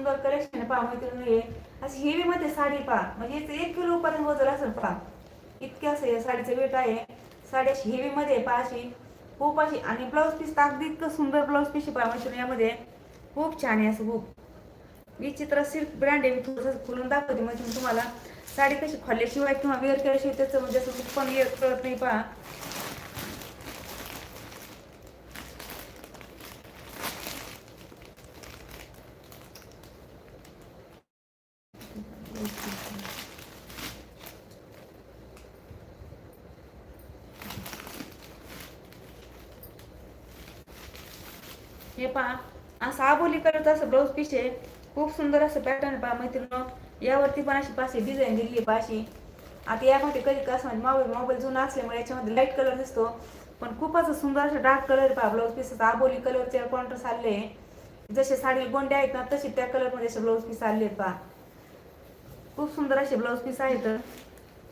सुंदर कलेक्शन आहे पहा मैत्रिणी. हे अशी हेवी मध्ये साडी पहा, म्हणजे 1 किलो पर्यंत वजन असेल पहा, इतके असं या साडीचं वेट आहे. साडी अशी हेवी मध्ये पहा, अशी खूप अशी. आणि ब्लाऊज पीस तर अगदी इतकं सुंदर ब्लाऊज पीस पहा मैत्रिणी. यामध्ये खूप छान आहे असं, खूप विचित्र सिल्क ब्रँड आहे. मी थोडंसं खोलून दाखवते म्हणजे तुम्हाला साडी कशी खोलल्याशिवाय किंवा वेअर केल्याशिवाय त्याचं म्हणजे असं लुक पण कळत नाही पहा. हे पहा, असं आबोली कलरचं असं ब्लाऊज पीस आहे. खूप सुंदर असं पॅटर्न पहा मैत्रिणी. यावरती पण अशी पाशी डिझाईन दिली आहे पाशी. आता यामध्ये कधी कसं म्हणजे मोबाईल जुना असल्यामुळे याच्यामध्ये लाईट कलर दिसतो, पण खूप असं सुंदर असं डार्क कलर पहा ब्लाऊज पीस. आबोली कलरचे कॉन्ट्रास्ट आले, जसे साडी गोंडे आहेत ना तसे त्या कलरमध्ये असे ब्लाऊज पीस आले पहा. खूप सुंदर असे ब्लाऊज पीस आहेत.